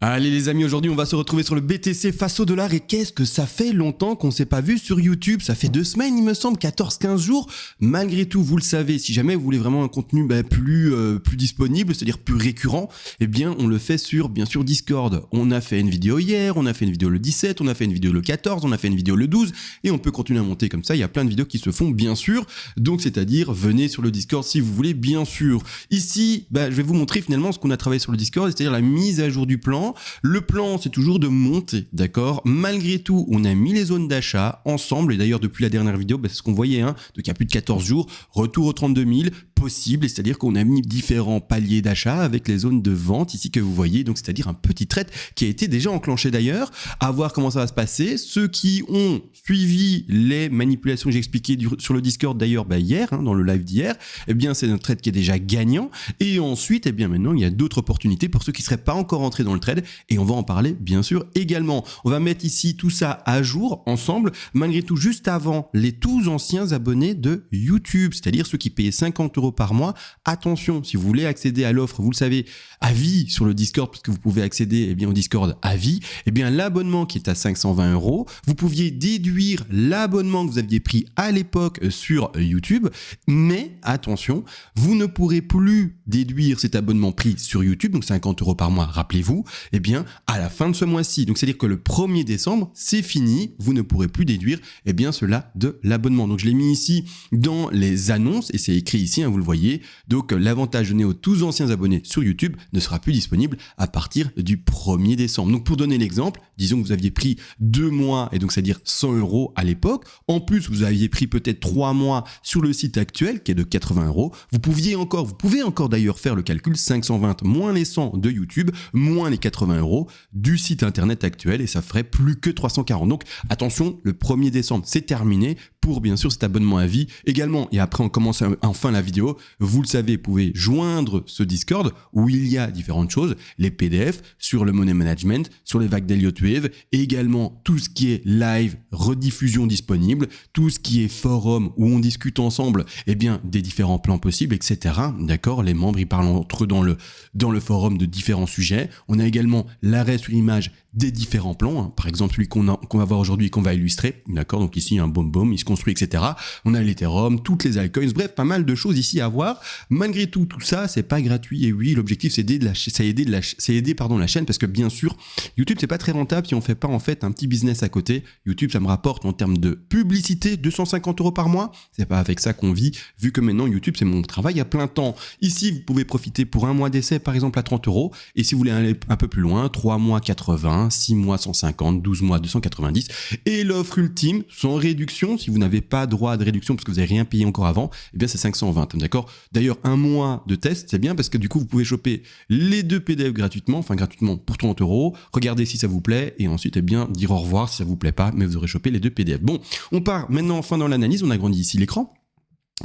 Allez les amis, aujourd'hui on va se retrouver sur le BTC face au dollar et qu'est-ce que ça fait longtemps qu'on s'est pas vu sur YouTube. Ça fait 2 semaines il me semble, 14-15 jours. Malgré tout, vous le savez, si jamais vous voulez vraiment un contenu plus disponible, c'est-à-dire plus récurrent, eh bien on le fait sur bien sûr Discord. On a fait une vidéo hier, on a fait une vidéo le 17, on a fait une vidéo le 14, on a fait une vidéo le 12 et on peut continuer à monter comme ça. Il y a plein de vidéos qui se font bien sûr. Donc c'est-à-dire venez sur le Discord si vous voulez bien sûr. Ici, je vais vous montrer finalement ce qu'on a travaillé sur le Discord, c'est-à-dire la mise à jour du plan. Le plan, c'est toujours de monter, d'accord? Malgré tout, on a mis les zones d'achat ensemble. Et d'ailleurs, depuis la dernière vidéo, c'est ce qu'on voyait, donc il y a plus de 14 jours, retour aux 32 000 possible. C'est-à-dire qu'on a mis différents paliers d'achat avec les zones de vente ici que vous voyez. Donc, c'est-à-dire un petit trade qui a été déjà enclenché d'ailleurs. À voir comment ça va se passer. Ceux qui ont suivi les manipulations que j'ai expliquées sur le Discord d'ailleurs hier, dans le live d'hier, eh bien, c'est un trade qui est déjà gagnant. Et ensuite, eh bien, maintenant, il y a d'autres opportunités pour ceux qui ne seraient pas encore entrés dans le trade. Et on va en parler, bien sûr, également. On va mettre ici tout ça à jour ensemble. Malgré tout, juste avant, les tous anciens abonnés de YouTube, c'est-à-dire ceux qui payaient 50 € par mois. Attention, si vous voulez accéder à l'offre, vous le savez, à vie sur le Discord, parce que vous pouvez accéder au Discord à vie, l'abonnement qui est à 520 €, vous pouviez déduire l'abonnement que vous aviez pris à l'époque sur YouTube, mais attention, vous ne pourrez plus déduire cet abonnement pris sur YouTube, donc 50 € par mois, rappelez-vous, à la fin de ce mois-ci. Donc c'est-à-dire que le 1er décembre, c'est fini, vous ne pourrez plus déduire cela de l'abonnement. Donc je l'ai mis ici dans les annonces et c'est écrit ici, vous le voyez. Donc l'avantage donné aux tous anciens abonnés sur YouTube ne sera plus disponible à partir du 1er décembre. Donc pour donner l'exemple, disons que vous aviez pris 2 mois et donc c'est-à-dire 100 € à l'époque. En plus, vous aviez pris peut-être 3 mois sur le site actuel qui est de 80 €. Vous pouvez encore d'ailleurs faire le calcul 520 moins les 100 de YouTube moins les 80 € du site internet actuel et ça ferait plus que 340. Donc attention, le 1er décembre, c'est terminé pour bien sûr cet abonnement à vie également. Et après, on commence enfin la vidéo. Vous le savez, vous pouvez joindre ce Discord où il y a différentes choses, les PDF sur le money management, sur les vagues d'Elliott Wave, et également tout ce qui est live, rediffusion disponible, tout ce qui est forum où on discute ensemble, des différents plans possibles, etc. D'accord? Les membres, ils parlent entre eux dans le forum de différents sujets. On a également l'arrêt sur image des différents plans, par exemple celui qu'on va voir aujourd'hui et qu'on va illustrer, d'accord? Donc ici, un boom, il se construit, etc. On a l'Ethereum, toutes les altcoins, bref, pas mal de choses ici à voir. Malgré tout ça, c'est pas gratuit. Et oui, l'objectif, c'est aider la chaîne parce que bien sûr, YouTube, c'est pas très rentable si on fait pas en fait un petit business à côté. YouTube, ça me rapporte en termes de publicité 250 € par mois. C'est pas avec ça qu'on vit, vu que maintenant YouTube, c'est mon travail à plein temps. Ici, vous pouvez profiter pour un mois d'essai, par exemple, à 30 €. Et si vous voulez aller un peu plus loin, 3 mois 80, 6 mois 150, 12 mois 290. Et l'offre ultime, sans réduction, si vous n'avez pas droit de réduction parce que vous n'avez rien payé encore avant, c'est 520, d'accord? D'ailleurs, un mois de test, c'est bien parce que du coup, vous pouvez choper les 2 PDF gratuitement pour 30 €. Regardez si ça vous plaît et ensuite, dire au revoir si ça vous plaît pas, mais vous aurez chopé les 2 PDF. Bon, on part maintenant enfin dans l'analyse, on agrandit ici l'écran.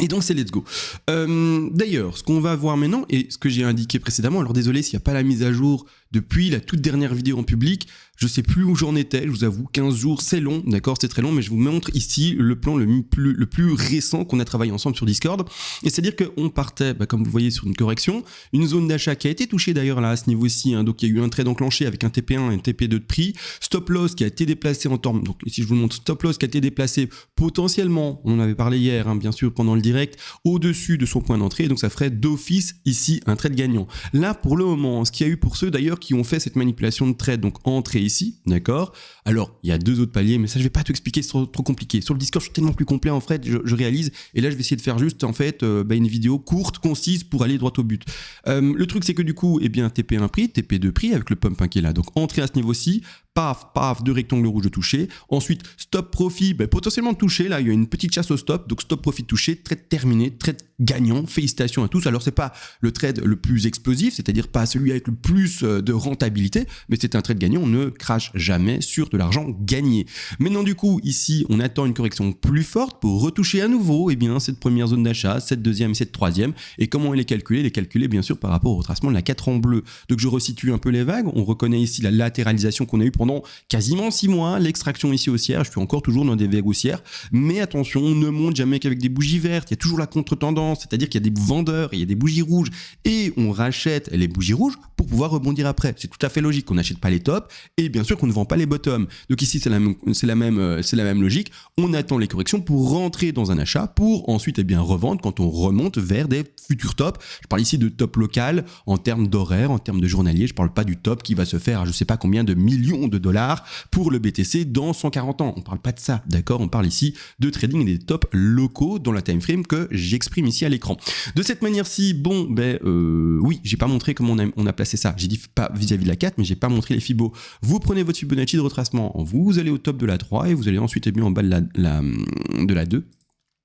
Et donc c'est let's go. D'ailleurs, ce qu'on va voir maintenant et ce que j'ai indiqué précédemment, alors désolé s'il n'y a pas la mise à jour depuis la toute dernière vidéo en public, je sais plus où j'en étais, je vous avoue, 15 jours, c'est long, d'accord, c'est très long, mais je vous montre ici le plan le plus récent qu'on a travaillé ensemble sur Discord. Et c'est-à-dire qu'on partait, comme vous voyez, sur une correction, une zone d'achat qui a été touchée d'ailleurs là à ce niveau-ci, donc il y a eu un trade enclenché avec un TP1 et un TP2 de prix, stop loss qui a été déplacé en temps, donc ici je vous montre stop loss qui a été déplacé potentiellement, on en avait parlé hier, bien sûr, pendant le direct, au-dessus de son point d'entrée, donc ça ferait d'office ici un trade gagnant. Là, pour le moment, ce qu'il y a eu pour ceux d'ailleurs qui ont fait cette manipulation de trade, donc entrée ici, d'accord? Alors, il y a 2 autres paliers, mais ça, je vais pas tout expliquer, c'est trop compliqué. Sur le Discord, je suis tellement plus complet, en fait, je réalise, et là, je vais essayer de faire juste, en fait, une vidéo courte, concise, pour aller droit au but. Le truc, c'est que du coup, TP1 prix, TP2 prix, avec le pump qui est là, donc entrée à ce niveau-ci, paf, 2 rectangles rouges de toucher. Ensuite, stop profit, potentiellement touché. Là, il y a une petite chasse au stop. Donc, stop profit touché, trade terminé, trade gagnant. Félicitations à tous. Alors, c'est pas le trade le plus explosif, c'est-à-dire pas celui avec le plus de rentabilité, mais c'est un trade gagnant. On ne crache jamais sur de l'argent gagné. Maintenant, du coup, ici, on attend une correction plus forte pour retoucher à nouveau, cette première zone d'achat, cette deuxième et cette troisième. Et comment elle est calculée? Elle est calculée, bien sûr, par rapport au retracement de la 4 en bleu. Donc, je resitue un peu les vagues. On reconnaît ici la latéralisation qu'on a eue pendant quasiment 6 mois, l'extraction ici haussière, je suis encore toujours dans des vagues haussières, mais attention, on ne monte jamais qu'avec des bougies vertes, il y a toujours la contre-tendance, c'est-à-dire qu'il y a des vendeurs, il y a des bougies rouges, et on rachète les bougies rouges pour pouvoir rebondir après. C'est tout à fait logique qu'on n'achète pas les tops et bien sûr qu'on ne vend pas les bottoms. Donc ici, c'est la même logique. On attend les corrections pour rentrer dans un achat pour ensuite revendre quand on remonte vers des futurs tops. Je parle ici de top local en termes d'horaire, en termes de journalier. Je parle pas du top qui va se faire à je sais pas combien de millions de dollars pour le BTC dans 140 ans. On parle pas de ça, d'accord? On parle ici de trading et des tops locaux dans la time frame que j'exprime ici à l'écran. De cette manière-ci, oui, j'ai pas montré comment on a placé ça. J'ai dit pas vis-à-vis de la 4, mais j'ai pas montré les Fibos. Vous prenez votre Fibonacci de retracement, vous allez au top de la 3 et vous allez ensuite en bas de la 2.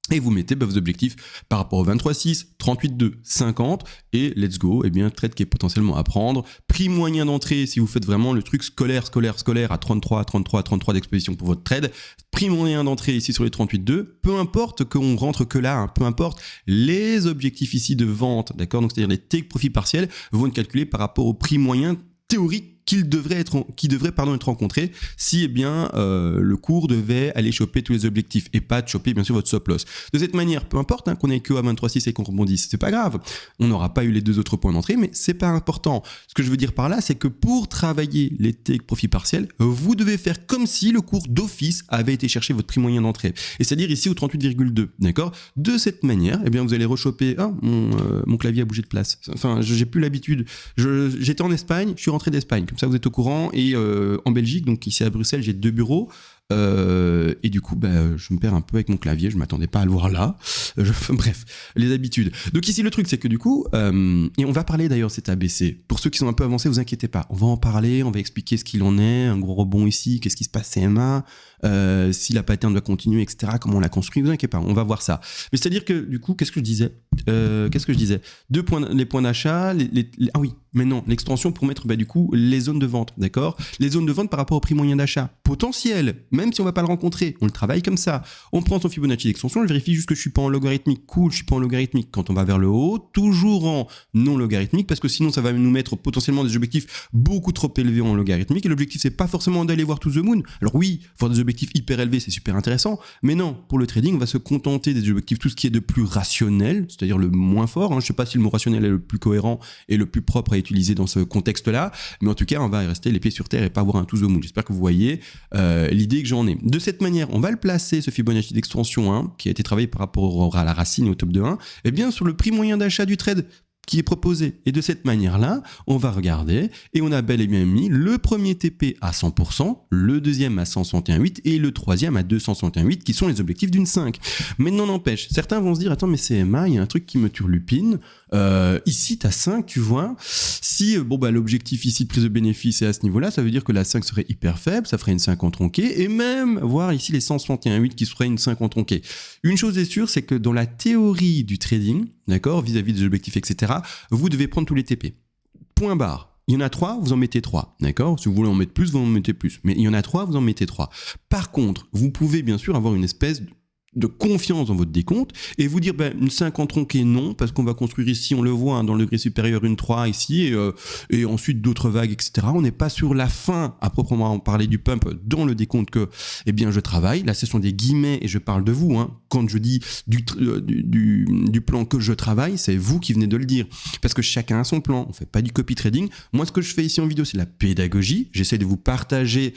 Et vous mettez vos objectifs par rapport au 23,6, 38,2, 50 et let's go, trade qui est potentiellement à prendre. Prix moyen d'entrée si vous faites vraiment le truc scolaire à 33 d'exposition pour votre trade. Prix moyen d'entrée ici sur les 38,2, peu importe qu'on rentre que là, peu importe les objectifs ici de vente, d'accord, donc c'est-à-dire les take profit partiels vont être calculés par rapport au prix moyen théorique qui devrait être rencontré si le cours devait aller choper tous les objectifs et pas de choper bien sûr votre stop loss. De cette manière, peu importe qu'on ait que à 23,6 et qu'on rebondisse, c'est pas grave. On n'aura pas eu les deux autres points d'entrée, mais c'est pas important. Ce que je veux dire par là, c'est que pour travailler les take profit partiels, vous devez faire comme si le cours d'office avait été chercher votre prix moyen d'entrée. Et c'est-à-dire ici au 38,2, d'accord? De cette manière, vous allez rechoper. Mon clavier a bougé de place. Enfin, j'ai plus l'habitude. J'étais en Espagne, je suis rentré d'Espagne. Comme ça, vous êtes au courant. Et en Belgique, donc ici à Bruxelles, j'ai 2 bureaux. Et du coup, je me perds un peu avec mon clavier. Je m'attendais pas à le voir là. Bref, les habitudes. Donc ici, le truc, c'est que du coup, et on va parler d'ailleurs cet ABC. Pour ceux qui sont un peu avancés, vous inquiétez pas. On va en parler. On va expliquer ce qu'il en est. Un gros rebond ici. Qu'est-ce qui se passe CMA, si la pattern doit continuer, etc. Comment on l'a construit. Vous inquiétez pas. On va voir ça. Mais c'est-à-dire que du coup, qu'est-ce que je disais? Les points d'achat. Ah oui. Mais non, l'extension pour mettre du coup les zones de vente, d'accord? Les zones de vente par rapport au prix moyen d'achat potentiel, même si on va pas le rencontrer, on le travaille comme ça. On prend son Fibonacci d'extension, je vérifie juste que je suis pas en logarithmique. Cool, je suis pas en logarithmique. Quand on va vers le haut, toujours en non logarithmique, parce que sinon ça va nous mettre potentiellement des objectifs beaucoup trop élevés en logarithmique. Et l'objectif c'est pas forcément d'aller voir to the moon. Alors oui, voir des objectifs hyper élevés c'est super intéressant, mais non, pour le trading on va se contenter des objectifs, tout ce qui est de plus rationnel, c'est-à-dire le moins fort. Je sais pas si le mot rationnel est le plus cohérent et le plus propre à utiliser dans ce contexte-là, mais en tout cas, on va rester les pieds sur terre et pas avoir un to the moon. J'espère que vous voyez l'idée que j'en ai. De cette manière, on va le placer, ce Fibonacci d'extension qui a été travaillé par rapport à la racine et au top de 1, sur le prix moyen d'achat du trade qui est proposé. Et de cette manière-là, on va regarder et on a bel et bien mis le premier TP à 100%, le deuxième à 161,8 et le troisième à 261,8 qui sont les objectifs d'une 5. Mais non n'empêche, certains vont se dire, attends mais CMA, il y a un truc qui me turlupine. Ici, t'as 5, tu vois. Si l'objectif ici de prise de bénéfice est à ce niveau-là, ça veut dire que la 5 serait hyper faible, ça ferait une 5 en tronqué, et même voir ici les 161,8 qui seraient une 5 en tronqué. Une chose est sûre, c'est que dans la théorie du trading, d'accord, vis-à-vis des objectifs, etc., vous devez prendre tous les TP. Point barre. Il y en a 3, vous en mettez 3, d'accord? Si vous voulez en mettre plus, vous en mettez plus. Mais il y en a 3, vous en mettez 3. Par contre, vous pouvez bien sûr avoir une espèce de confiance dans votre décompte et vous dire une 5 en tronqué non, parce qu'on va construire ici, on le voit dans le degré supérieur une 3 ici et ensuite d'autres vagues, etc. On n'est pas sur la fin à proprement parler du pump dans le décompte que je travaille. Là ce sont des guillemets et je parle de vous. Quand je dis du plan que je travaille, c'est vous qui venez de le dire, parce que chacun a son plan. On fait pas du copy trading. Moi ce que je fais ici en vidéo c'est la pédagogie. J'essaie de vous partager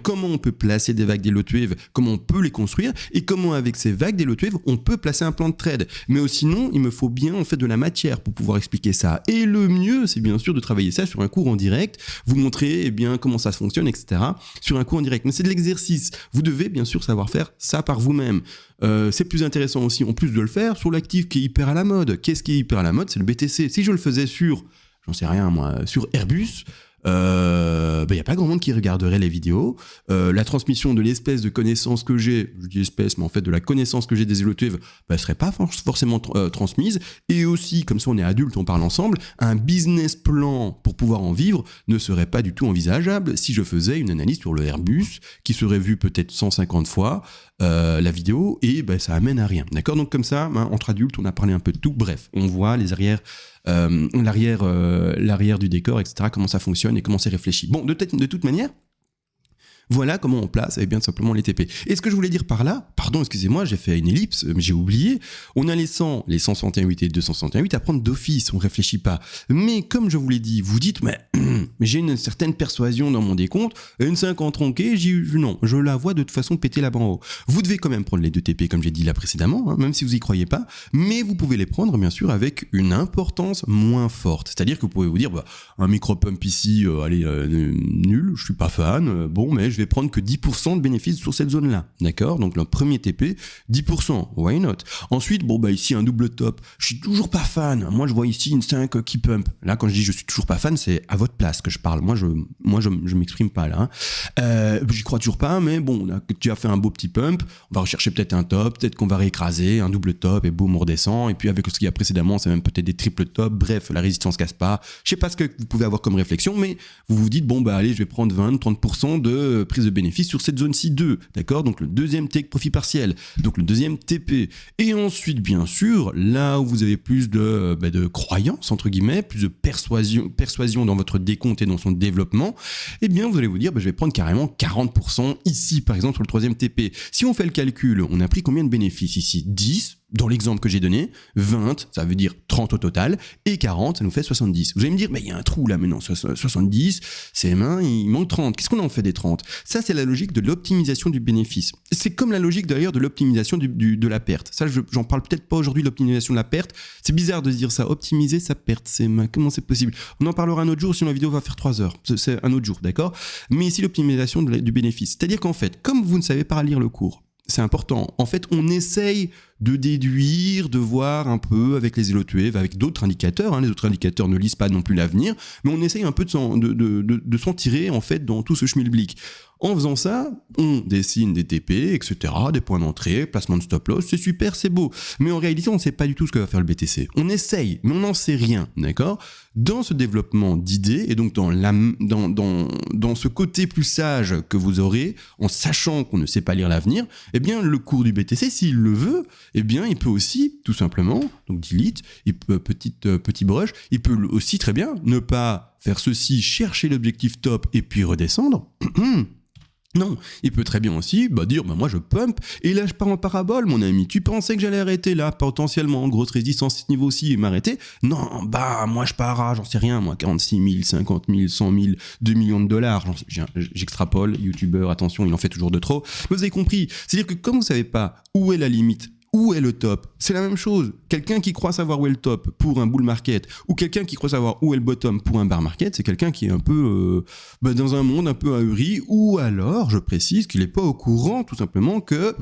comment on peut placer des vagues des lot wave, comment on peut les construire et comment avec ces vagues des lot wave, on peut placer un plan de trade. Mais sinon, il me faut bien de la matière pour pouvoir expliquer ça. Et le mieux, c'est bien sûr de travailler ça sur un cours en direct, vous montrer comment ça fonctionne, etc. sur un cours en direct. Mais c'est de l'exercice. Vous devez bien sûr savoir faire ça par vous-même. C'est plus intéressant aussi, en plus de le faire, sur l'actif qui est hyper à la mode. Qu'est-ce qui est hyper à la mode? C'est le BTC. Si je le faisais sur, j'en sais rien moi, sur Airbus, y a pas grand monde qui regarderait les vidéos. La transmission de l'espèce de connaissance que j'ai, je dis espèce, mais en fait de la connaissance que j'ai des lot wave, serait pas forcément transmise. Et aussi, comme ça on est adulte, on parle ensemble, un business plan pour pouvoir en vivre ne serait pas du tout envisageable si je faisais une analyse sur le Airbus qui serait vue peut-être 150 fois la vidéo et ça amène à rien. D'accord? Donc comme ça, entre adultes, on a parlé un peu de tout. Bref, on voit les arrières, l'arrière du décor, etc., comment ça fonctionne et comment c'est réfléchi. Bon, de toute manière, Voilà comment on place bien simplement les TP. Et ce que je voulais dire par là, pardon, excusez-moi, j'ai fait une ellipse, mais j'ai oublié, on a les 161.8 et 261.8 à prendre d'office, on réfléchit pas. Mais comme je vous l'ai dit, vous dites, mais j'ai une certaine persuasion dans mon décompte, une 50 tronquée, non, je la vois de toute façon péter là-bas en haut. Vous devez quand même prendre les 2 TP comme j'ai dit là précédemment, même si vous y croyez pas, mais vous pouvez les prendre bien sûr avec une importance moins forte. C'est-à-dire que vous pouvez vous dire, un micro-pump ici, nul, je suis pas fan, bon, mais je vais prendre que 10% de bénéfices sur cette zone-là, d'accord? Donc le premier TP, 10%, why not? Ensuite, ici un double top, je suis toujours pas fan, moi je vois ici une 5 qui pump. Là quand je dis je suis toujours pas fan, c'est à votre place que je parle, moi je m'exprime pas là. J'y crois toujours pas, mais bon, on a déjà fait un beau petit pump, on va rechercher peut-être un top, peut-être qu'on va réécraser, un double top et boum on redescend, et puis avec ce qu'il y a précédemment, c'est même peut-être des triple tops, bref, la résistance casse pas. Je sais pas ce que vous pouvez avoir comme réflexion, mais vous vous dites, allez, je vais prendre 20-30% de prise de bénéfice sur cette zone-ci 2, d'accord? Donc le deuxième take profit partiel, donc le deuxième TP. Et ensuite, bien sûr, là où vous avez plus de croyance, entre guillemets, plus de persuasion dans votre décompte et dans son développement, vous allez vous dire, je vais prendre carrément 40% ici, par exemple, sur le troisième TP. Si on fait le calcul, on a pris combien de bénéfices ici? 10 dans l'exemple que j'ai donné, 20, ça veut dire 30 au total, et 40, ça nous fait 70. Vous allez me dire, il y a un trou là maintenant, 70, c'est main, il manque 30. Qu'est-ce qu'on en fait des 30? Ça, c'est la logique de l'optimisation du bénéfice. C'est comme la logique d'ailleurs de l'optimisation de la perte. Ça, j'en parle peut-être pas aujourd'hui, l'optimisation de la perte. C'est bizarre de se dire ça, optimiser sa perte, comment c'est possible? On en parlera un autre jour, sinon la vidéo va faire 3 heures. C'est un autre jour, d'accord? Mais ici, l'optimisation du bénéfice. C'est-à-dire qu'en fait, comme vous ne savez pas lire le cours, c'est important. En fait, on essaye de déduire, de voir un peu avec les Elotuev, avec d'autres indicateurs. Les autres indicateurs ne lisent pas non plus l'avenir, mais on essaye un peu de s'en tirer en fait dans tout ce schmilblick. En faisant ça, on dessine des TP, etc., des points d'entrée, placement de stop-loss, c'est super, c'est beau. Mais en réalité, on ne sait pas du tout ce que va faire le BTC. On essaye, mais on n'en sait rien, d'accord? Dans ce développement d'idées, et donc dans ce côté plus sage que vous aurez, en sachant qu'on ne sait pas lire l'avenir, le cours du BTC, s'il le veut, il peut aussi, tout simplement, donc delete, petit brush, il peut aussi très bien ne pas faire ceci, chercher l'objectif top et puis redescendre. Non, il peut très bien aussi dire moi je pump et là je pars en parabole mon ami. Tu pensais que j'allais arrêter là potentiellement grosse résistance à ce niveau-ci et m'arrêter? Non, moi je pars à j'en sais rien moi 46 000, 50 000, 100 000, 2 millions de dollars. J'extrapole, youtubeur, attention, il en fait toujours de trop. Mais vous avez compris, c'est-à-dire que comme vous savez pas où est la limite, où est le top? C'est la même chose. Quelqu'un qui croit savoir où est le top pour un bull market ou quelqu'un qui croit savoir où est le bottom pour un bear market, c'est quelqu'un qui est un peu dans un monde un peu ahuri, ou alors, je précise, qu'il n'est pas au courant tout simplement que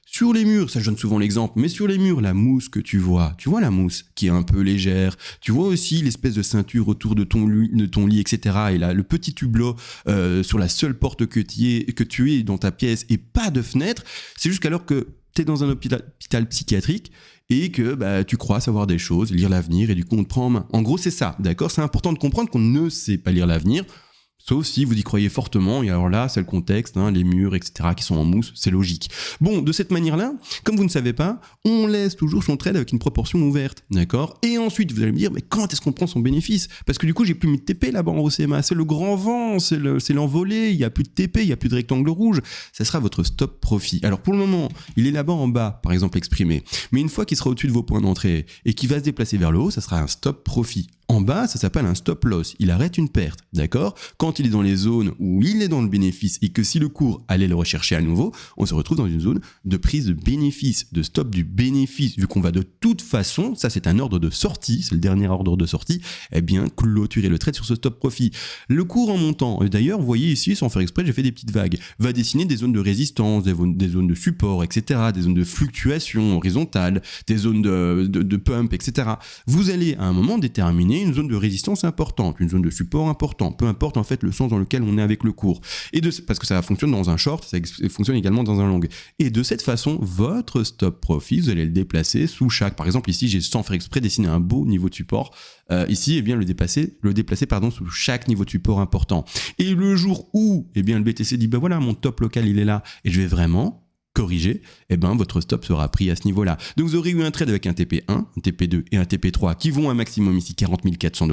sur les murs, ça je donne souvent l'exemple, mais sur les murs, la mousse que tu vois la mousse qui est un peu légère, tu vois aussi l'espèce de ceinture autour de ton lit, etc. Et là, le petit hublot sur la seule porte que tu es dans ta pièce et pas de fenêtre, c'est jusqu'alors que tu es dans un hôpital psychiatrique et que tu crois savoir des choses, lire l'avenir, et du coup on te prend en main. En gros, c'est ça, d'accord? C'est important de comprendre qu'on ne sait pas lire l'avenir, sauf si vous y croyez fortement, et alors là, c'est le contexte, les murs, etc., qui sont en mousse, c'est logique. Bon, de cette manière-là, comme vous ne savez pas, on laisse toujours son trade avec une proportion ouverte, d'accord? Et ensuite, vous allez me dire, mais quand est-ce qu'on prend son bénéfice? Parce que du coup, j'ai plus mis de TP là-bas en OCMA, c'est le grand vent, c'est l'envolée, il n'y a plus de TP, il n'y a plus de rectangle rouge, ça sera votre stop profit. Alors pour le moment, il est là-bas en bas, par exemple, exprimé, mais une fois qu'il sera au-dessus de vos points d'entrée, et qu'il va se déplacer vers le haut, ça sera un stop profit. En bas, ça s'appelle un stop loss. Il arrête une perte, d'accord? Quand il est dans les zones où il est dans le bénéfice et que si le cours allait le rechercher à nouveau, on se retrouve dans une zone de prise de bénéfice, de stop du bénéfice. Vu qu'on va de toute façon, ça c'est un ordre de sortie, c'est le dernier ordre de sortie, clôturer le trade sur ce stop profit. Le cours en montant, et d'ailleurs, vous voyez ici, sans faire exprès, j'ai fait des petites vagues, va dessiner des zones de résistance, des zones de support, etc., des zones de fluctuation horizontale, des zones de pump, etc. Vous allez à un moment déterminer une zone de résistance importante, une zone de support important, peu importe en fait le sens dans lequel on est avec le cours. Parce que ça fonctionne dans un short, ça fonctionne également dans un long. Et de cette façon, votre stop profit, vous allez le déplacer sous chaque. Par exemple, ici, j'ai sans faire exprès dessiné un beau niveau de support. Ici, le déplacer sous chaque niveau de support important. Et le jour où, le BTC dit, voilà, mon top local, il est là, et je vais vraiment corriger, votre stop sera pris à ce niveau-là. Donc vous aurez eu un trade avec un TP1, un TP2 et un TP3 qui vont un maximum ici $40 400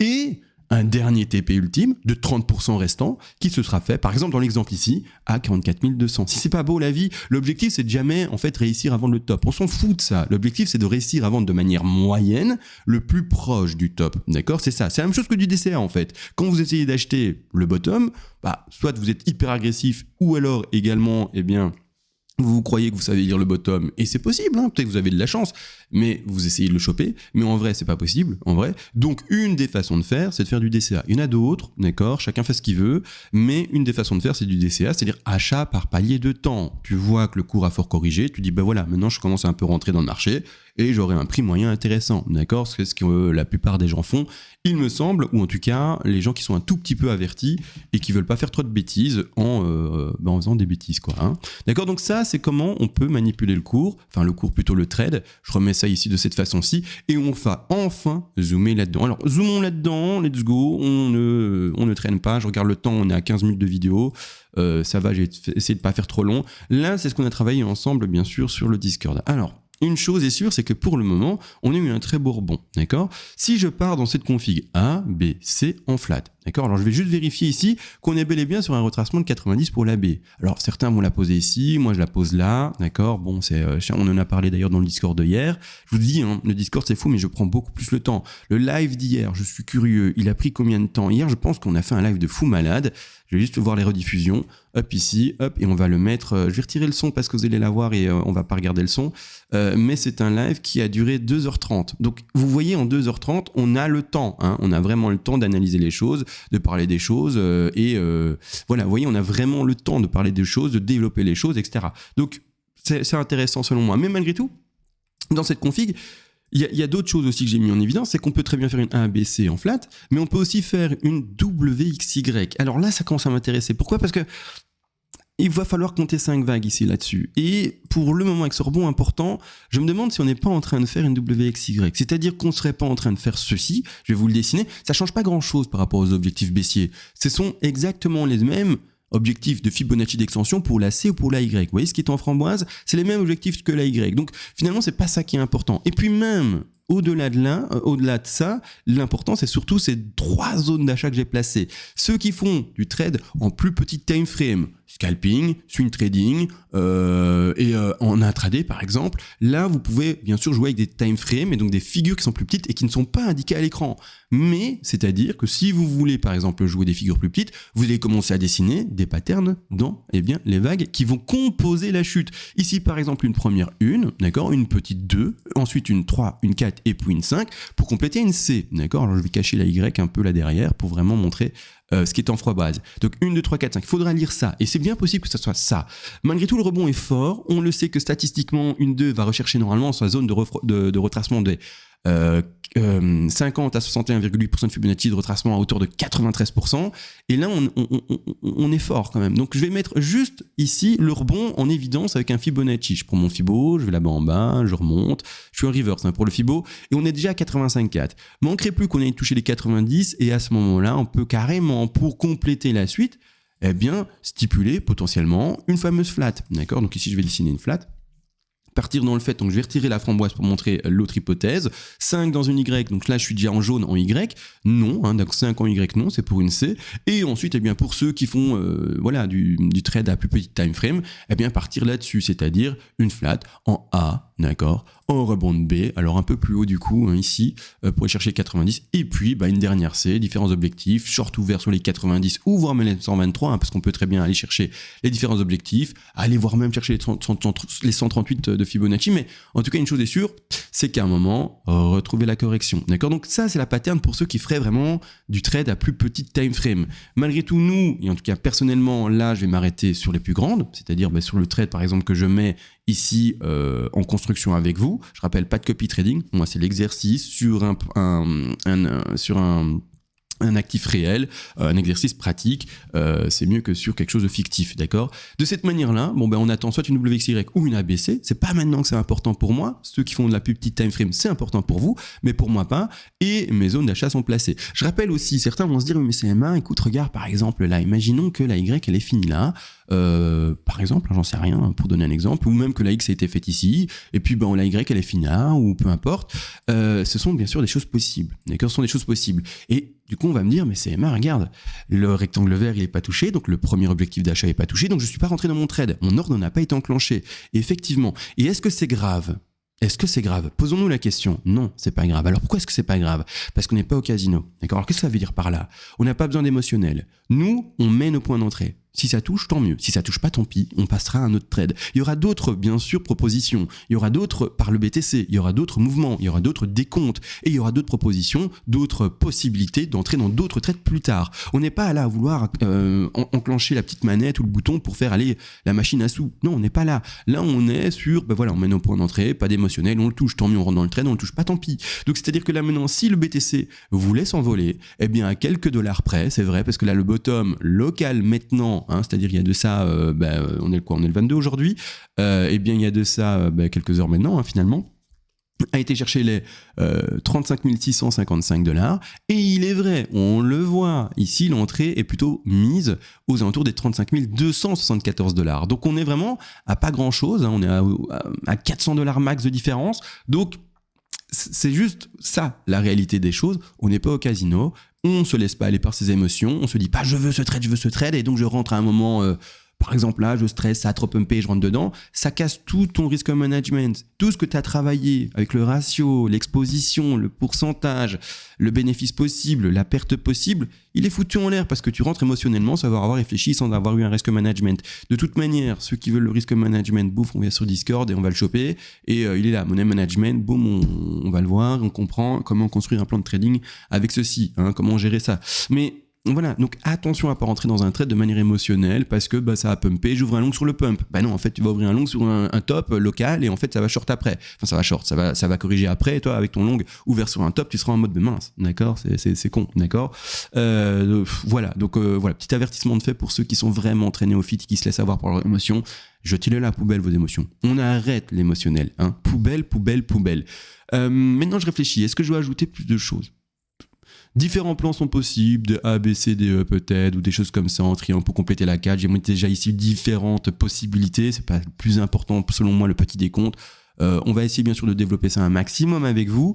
et un dernier TP ultime de 30% restant qui se sera fait, par exemple dans l'exemple ici, à 44 200. Si c'est pas beau la vie, l'objectif c'est de jamais en fait réussir à vendre le top. On s'en fout de ça. L'objectif c'est de réussir à vendre de manière moyenne le plus proche du top. D'accord ? C'est ça. C'est la même chose que du DCA en fait. Quand vous essayez d'acheter le bottom, soit vous êtes hyper agressif ou alors également, vous croyez que vous savez lire le bottom, et c'est possible, peut-être que vous avez de la chance, mais vous essayez de le choper, mais en vrai, c'est pas possible, en vrai. Donc, une des façons de faire, c'est de faire du DCA. Il y en a d'autres, d'accord, chacun fait ce qu'il veut, mais une des façons de faire, c'est du DCA, c'est-à-dire achat par palier de temps. Tu vois que le cours a fort corrigé, tu dis, voilà, maintenant je commence à un peu rentrer dans le marché, et j'aurai un prix moyen intéressant, d'accord ? C'est ce que la plupart des gens font, il me semble, ou en tout cas, les gens qui sont un tout petit peu avertis, et qui veulent pas faire trop de bêtises en faisant des bêtises, quoi. D'accord ? Donc ça, c'est comment on peut manipuler le cours, plutôt le trade. Je remets ça ici de cette façon-ci, et on va enfin zoomer là-dedans. Alors, zoomons là-dedans, let's go, on ne traîne pas, je regarde le temps, on est à 15 minutes de vidéo, ça va, j'ai essayé de pas faire trop long. Là, c'est ce qu'on a travaillé ensemble, bien sûr, sur le Discord. Alors, une chose est sûre, c'est que pour le moment, on a eu un très beau rebond, d'accord ? Si je pars dans cette config A, B, C en flat, d'accord ? Alors je vais juste vérifier ici qu'on est bel et bien sur un retracement de 90 pour la B. Alors certains vont la poser ici, moi je la pose là, d'accord ? Bon, on en a parlé d'ailleurs dans le Discord de hier. Je vous dis, le Discord c'est fou, mais je prends beaucoup plus le temps. Le live d'hier, je suis curieux, il a pris combien de temps ? Hier, je pense qu'on a fait un live de fou malade. Je vais juste voir les rediffusions, hop ici, hop, et on va le mettre, je vais retirer le son parce que vous allez la voir et on va pas regarder le son, mais c'est un live qui a duré 2h30. Donc vous voyez, en 2h30, on a le temps, on a vraiment le temps d'analyser les choses, de parler des choses, voilà, vous voyez, on a vraiment le temps de parler des choses, de développer les choses, etc. Donc c'est intéressant selon moi, mais malgré tout, dans cette config, il y a d'autres choses aussi que j'ai mis en évidence, c'est qu'on peut très bien faire une ABC en flat, mais on peut aussi faire une WXY. Alors là, ça commence à m'intéresser. Pourquoi ? Parce que il va falloir compter 5 vagues ici là-dessus. Et pour le moment, avec ce rebond important, je me demande si on n'est pas en train de faire une WXY. C'est-à-dire qu'on ne serait pas en train de faire ceci, je vais vous le dessiner, ça ne change pas grand-chose par rapport aux objectifs baissiers. Ce sont exactement les mêmes objectifs de Fibonacci d'extension pour la C ou pour la Y. Vous voyez ce qui est en framboise, c'est les mêmes objectifs que la Y. Donc finalement, c'est pas ça qui est important. Et puis même au-delà de ça, l'important c'est surtout ces 3 zones d'achat que j'ai placées. Ceux qui font du trade en plus petit time frame, scalping, swing trading et en intraday par exemple, là vous pouvez bien sûr jouer avec des time frames et donc des figures qui sont plus petites et qui ne sont pas indiquées à l'écran. Mais c'est-à-dire que si vous voulez par exemple jouer des figures plus petites, vous allez commencer à dessiner des patterns dans les vagues qui vont composer la chute. Ici par exemple une première 1, d'accord, une petite 2, ensuite une 3, une 4 et puis une 5 pour compléter une C, d'accord. Alors je vais cacher la Y un peu là derrière pour vraiment montrer ce qui est en froid-base. Donc 1, 2, 3, 4, 5, il faudra lire ça. Et c'est bien possible que ça soit ça. Malgré tout, le rebond est fort. On le sait que statistiquement, une 2 va rechercher normalement sa zone de retracement des 50 à 61,8% de Fibonacci de retracement à hauteur de 93%. Et là, on est fort quand même. Donc, je vais mettre juste ici le rebond en évidence avec un Fibonacci. Je prends mon Fibo, je vais là-bas en bas, je remonte. Je suis en reverse pour le Fibo. Et on est déjà à 85,4. Manquerait plus qu'on ait touché les 90. Et à ce moment-là, on peut carrément, pour compléter la suite, stipuler potentiellement une fameuse flat. D'accord ? Donc ici, je vais dessiner une flat. Partir dans le fait, donc je vais retirer la framboise pour montrer l'autre hypothèse. 5 dans une Y, donc là je suis déjà en jaune en Y, non, donc 5 en Y, non, c'est pour une C. Et ensuite, pour ceux qui font du trade à plus petit time frame, partir là-dessus, c'est-à-dire une flat en A, d'accord, en rebond de B, alors un peu plus haut du coup, ici, pour aller chercher 90, et puis une dernière C, différents objectifs, short ouvert sur les 90 ou voire même les 123, parce qu'on peut très bien aller chercher les différents objectifs, aller voir même chercher les 138 de Fibonacci, mais en tout cas une chose est sûre, c'est qu'à un moment, retrouver la correction, d'accord. Donc ça c'est la pattern pour ceux qui feraient vraiment du trade à plus petit time frame. Malgré tout, nous, et en tout cas personnellement, là je vais m'arrêter sur les plus grandes, c'est-à-dire sur le trade par exemple que je mets ici en construction avec vous. Je rappelle, pas de copy trading, moi c'est l'exercice sur un actif réel, un exercice pratique, c'est mieux que sur quelque chose de fictif, d'accord. De cette manière-là, on attend soit une WXY ou une ABC, c'est pas maintenant que c'est important pour moi, ceux qui font de la plus petite time frame, c'est important pour vous, mais pour moi pas, et mes zones d'achat sont placées. Je rappelle aussi, certains vont se dire, mais CMA, écoute, regarde par exemple là, imaginons que la Y elle est finie là, par exemple, j'en sais rien, pour donner un exemple, ou même que la X a été faite ici, et puis la Y elle est finie là, ou peu importe, ce sont bien sûr des choses possibles, d'accord, ce sont des choses possibles, et Du coup, on va me dire, mais CMA, regarde, le rectangle vert, il n'est pas touché, donc le premier objectif d'achat n'est pas touché, donc je ne suis pas rentré dans mon trade. Mon ordre n'a pas été enclenché. Et effectivement. Et est-ce que c'est grave ? Est-ce que c'est grave ? Posons-nous la question. Non, c'est pas grave. Alors pourquoi est-ce que c'est pas grave ? Parce qu'on n'est pas au casino. D'accord ? Alors qu'est-ce que ça veut dire par là ? On n'a pas besoin d'émotionnel. Nous, on met nos points d'entrée. Si ça touche, tant mieux. Si ça touche pas, tant pis. On passera à un autre trade. Il y aura d'autres, bien sûr, propositions. Il y aura d'autres par le BTC. Il y aura d'autres mouvements. Il y aura d'autres décomptes. Et il y aura d'autres propositions, d'autres possibilités d'entrer dans d'autres trades plus tard. On n'est pas là à vouloir enclencher la petite manette ou le bouton pour faire aller la machine à sous. Non, on n'est pas là. Là, on est sur, on met nos points d'entrée, pas d'émotionnel, on le touche, tant mieux, on rentre dans le trade, on le touche pas, tant pis. Donc, c'est-à-dire que là, maintenant, si le BTC voulait s'envoler, eh bien, à quelques dollars près, c'est vrai, parce que là, le bottom local maintenant, c'est-à-dire il y a de ça, on est le quoi ? On est le 22 aujourd'hui. Eh bien, il y a de ça quelques heures maintenant, finalement, a été chercher les 35 655 $. Et il est vrai, on le voit, ici, l'entrée est plutôt mise aux alentours des 35 274 $. Donc, on est vraiment à pas grand-chose. On est à 400 $ max de différence. Donc, c'est juste ça, la réalité des choses. On n'est pas au casino. On ne se laisse pas aller par ses émotions. On se dit pas je veux ce trade, et donc je rentre à un moment, par exemple là, je stresse, ça a trop pumpé et je rentre dedans. Ça casse tout ton risk management. Tout ce que tu as travaillé avec le ratio, l'exposition, le pourcentage, le bénéfice possible, la perte possible, il est foutu en l'air parce que tu rentres émotionnellement sans avoir réfléchi, sans avoir eu un risk management. De toute manière, ceux qui veulent le risk management, bouf, on vient sur Discord et on va le choper. Et il est là, money management, boum, on va le voir, on comprend comment construire un plan de trading avec ceci, comment gérer ça. Mais voilà, donc attention à pas rentrer dans un trade de manière émotionnelle parce que ça a pumpé, j'ouvre un long sur le pump. Non, en fait, tu vas ouvrir un long sur un top local et en fait, ça va short après. Enfin, ça va short, ça va corriger après. Et toi, avec ton long ouvert sur un top, tu seras en mode de mince, d'accord ? C'est con, d'accord ? Voilà, donc voilà, petit avertissement de fait pour ceux qui sont vraiment très néophytes et qui se laissent avoir par leurs émotions. Jetez-le à la poubelle, vos émotions. On arrête l'émotionnel, Poubelle. Maintenant, je réfléchis. Est-ce que je dois ajouter plus de choses ? Différents plans sont possibles, de A, B, C, D, E peut-être, ou des choses comme ça en triangle pour compléter la carte. J'ai monté déjà ici différentes possibilités. C'est pas le plus important, selon moi, le petit décompte. On va essayer bien sûr de développer ça un maximum avec vous.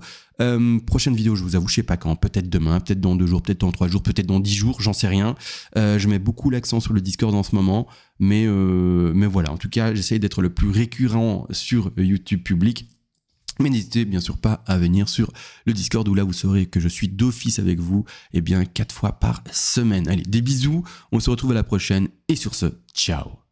Prochaine vidéo, je vous avoue, je sais pas quand, peut-être demain, peut-être dans 2 jours, peut-être dans 3 jours, peut-être dans 10 jours, j'en sais rien. Je mets beaucoup l'accent sur le Discord en ce moment, mais voilà, en tout cas, j'essaye d'être le plus récurrent sur YouTube public. Mais n'hésitez bien sûr pas à venir sur le Discord où là vous saurez que je suis d'office avec vous 4 fois par semaine. Allez, des bisous, on se retrouve à la prochaine et sur ce, ciao.